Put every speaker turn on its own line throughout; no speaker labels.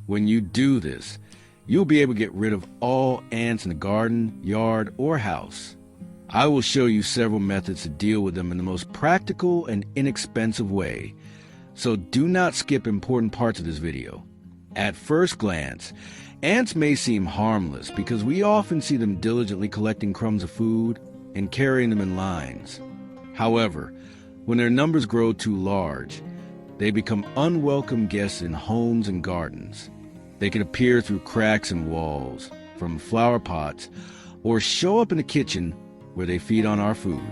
When you do this, you'll be able to get rid of all ants in the garden, yard, or house. I will show you several methods to deal with them in the most practical and inexpensive way, so do not skip important parts of this video. At first glance, ants may seem harmless because we often see them diligently collecting crumbs of food and carrying them in lines. However, when their numbers grow too large, they become unwelcome guests in homes and gardens. They can appear through cracks in walls, from flower pots, or show up in the kitchen where they feed on our food.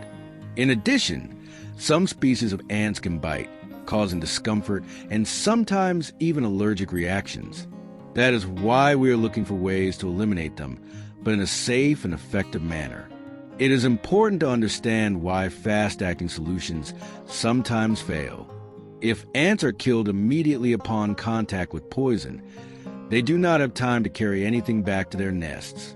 In addition, some species of ants can bite, causing discomfort and sometimes even allergic reactions. That is why we are looking for ways to eliminate them, but in a safe and effective manner. It is important to understand why fast-acting solutions sometimes fail. If ants are killed immediately upon contact with poison, they do not have time to carry anything back to their nests.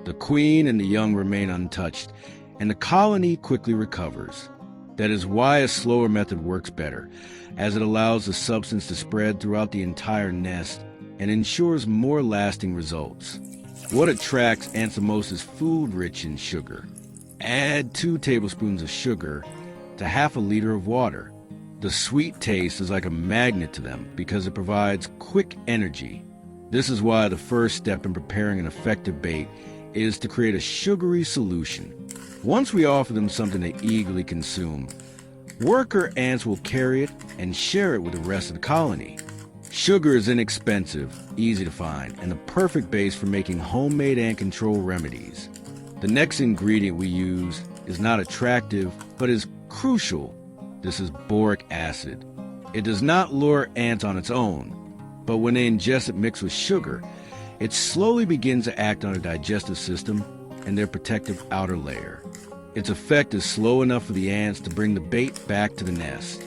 The queen and the young remain untouched, and the colony quickly recovers. That is why a slower method works better, as it allows the substance to spread throughout the entire nest and ensures more lasting results. What attracts ants the most is food rich in sugar. Add 2 tablespoons of sugar to half a liter of water. The sweet taste is like a magnet to them because it provides quick energy. This is why the first step in preparing an effective bait is to create a sugary solution. Once we offer them something they eagerly consume, worker ants will carry it and share it with the rest of the colony. Sugar is inexpensive, easy to find, and the perfect base for making homemade ant control remedies. The next ingredient we use is not attractive, but is crucial. This is boric acid. It does not lure ants on its own, but when they ingest it mixed with sugar, it slowly begins to act on their digestive system and their protective outer layer. Its effect is slow enough for the ants to bring the bait back to the nest.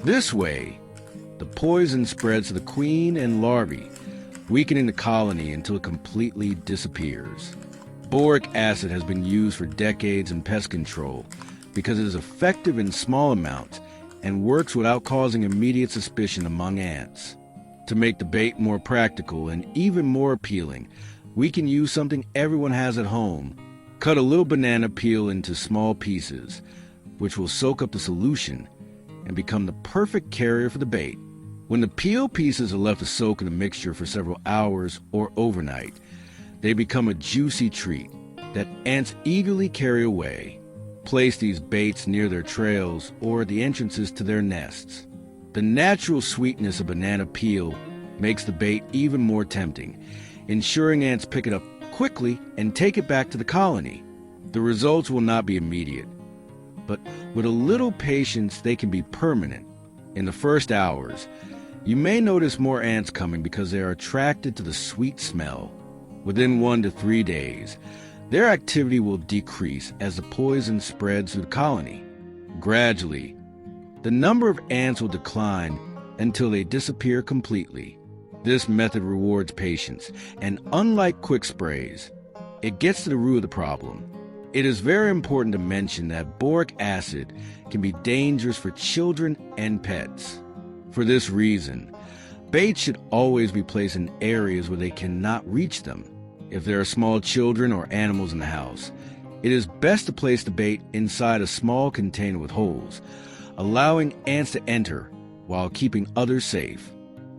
This way, the poison spreads to the queen and larvae, weakening the colony until it completely disappears. Boric acid has been used for decades in pest control because it is effective in small amounts and works without causing immediate suspicion among ants. To make the bait more practical and even more appealing, we can use something everyone has at home. Cut a little banana peel into small pieces, which will soak up the solution and become the perfect carrier for the bait. When the peel pieces are left to soak in the mixture for several hours or overnight, they become a juicy treat that ants eagerly carry away. Place these baits near their trails or the entrances to their nests. The natural sweetness of banana peel makes the bait even more tempting, ensuring ants pick it up quickly and take it back to the colony. The results will not be immediate, but with a little patience they can be permanent. In the first hours, you may notice more ants coming because they are attracted to the sweet smell. Within 1 to 3 days, their activity will decrease as the poison spreads through the colony. Gradually, the number of ants will decline until they disappear completely. This method rewards patience, and unlike quick sprays, it gets to the root of the problem. It is very important to mention that boric acid can be dangerous for children and pets. For this reason, baits should always be placed in areas where they cannot reach them. If there are small children or animals in the house, it is best to place the bait inside a small container with holes, allowing ants to enter while keeping others safe.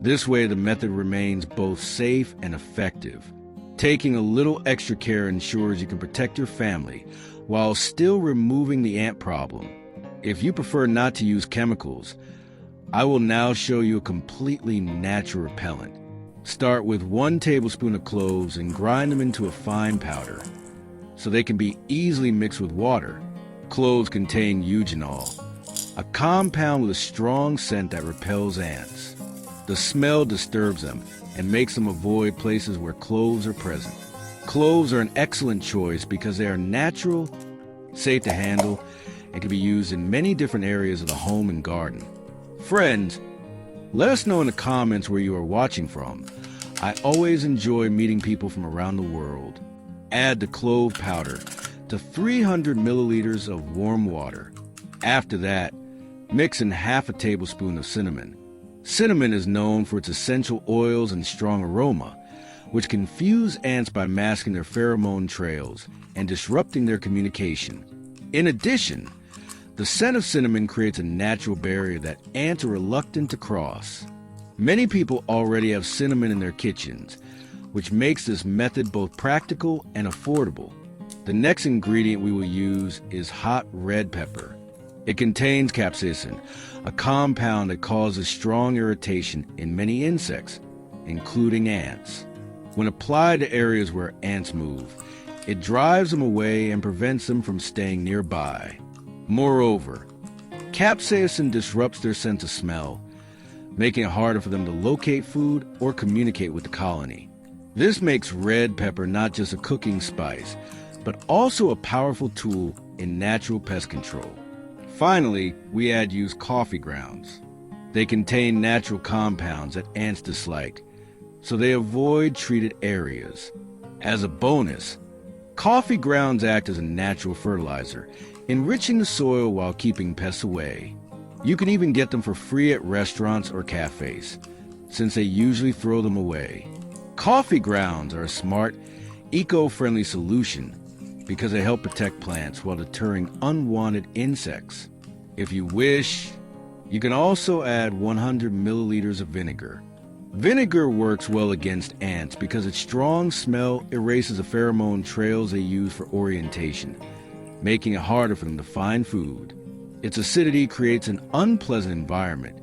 This way, the method remains both safe and effective. Taking a little extra care ensures you can protect your family while still removing the ant problem. If you prefer not to use chemicals, I will now show you a completely natural repellent. Start with 1 tablespoon of cloves and grind them into a fine powder so they can be easily mixed with water. Cloves contain eugenol, a compound with a strong scent that repels ants. The smell disturbs them and makes them avoid places where cloves are present. Cloves are an excellent choice because they are natural, safe to handle, and can be used in many different areas of the home and garden. Friends, let us know in the comments where you are watching from. I always enjoy meeting people from around the world. Add the clove powder to 300 milliliters of warm water. After that, mix in half a tablespoon of cinnamon. Cinnamon is known for its essential oils and strong aroma, which confuse ants by masking their pheromone trails and disrupting their communication. In addition, the scent of cinnamon creates a natural barrier that ants are reluctant to cross. Many people already have cinnamon in their kitchens, which makes this method both practical and affordable. The next ingredient we will use is hot red pepper. It contains capsaicin, a compound that causes strong irritation in many insects, including ants. When applied to areas where ants move, it drives them away and prevents them from staying nearby. Moreover, capsaicin disrupts their sense of smell, making it harder for them to locate food or communicate with the colony. This makes red pepper not just a cooking spice, but also a powerful tool in natural pest control. Finally, we use coffee grounds. They contain natural compounds that ants dislike, so they avoid treated areas. As a bonus, coffee grounds act as a natural fertilizer, enriching the soil while keeping pests away. You can even get them for free at restaurants or cafes, since they usually throw them away. Coffee grounds are a smart, eco-friendly solution because they help protect plants while deterring unwanted insects. If you wish, you can also add 100 milliliters of vinegar. Vinegar works well against ants because its strong smell erases the pheromone trails they use for orientation, making it harder for them to find food. Its acidity creates an unpleasant environment,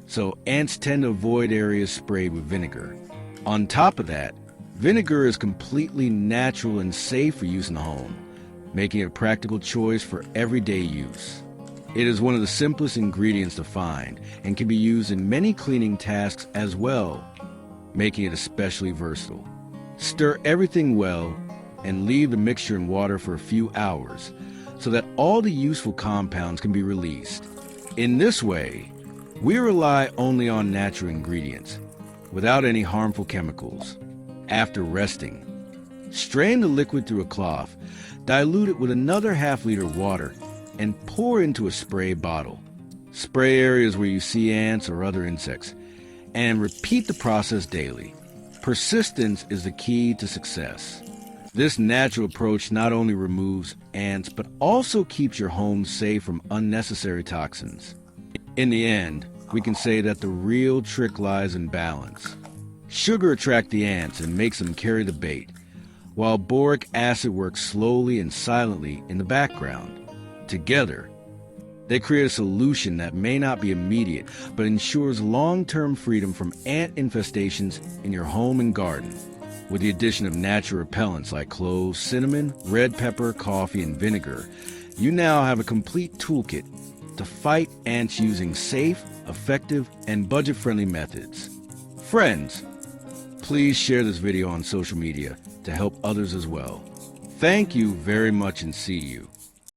so ants tend to avoid areas sprayed with vinegar. On top of that, vinegar is completely natural and safe for use in the home, making it a practical choice for everyday use. It is one of the simplest ingredients to find and can be used in many cleaning tasks as well, making it especially versatile. Stir everything well and leave the mixture in water for a few hours so that all the useful compounds can be released. In this way, we rely only on natural ingredients without any harmful chemicals. After resting, strain the liquid through a cloth, dilute it with another half liter of water, and pour into a spray bottle. Spray areas where you see ants or other insects, and repeat the process daily. Persistence is the key to success. This natural approach not only removes ants, but also keeps your home safe from unnecessary toxins. In the end, we can say that the real trick lies in balance. Sugar attracts the ants and makes them carry the bait, while boric acid works slowly and silently in the background. Together, they create a solution that may not be immediate, but ensures long-term freedom from ant infestations in your home and garden. With the addition of natural repellents like cloves, cinnamon, red pepper, coffee, and vinegar, you now have a complete toolkit to fight ants using safe, effective, and budget-friendly methods. Friends, please share this video on social media to help others as well. Thank you very much and see you.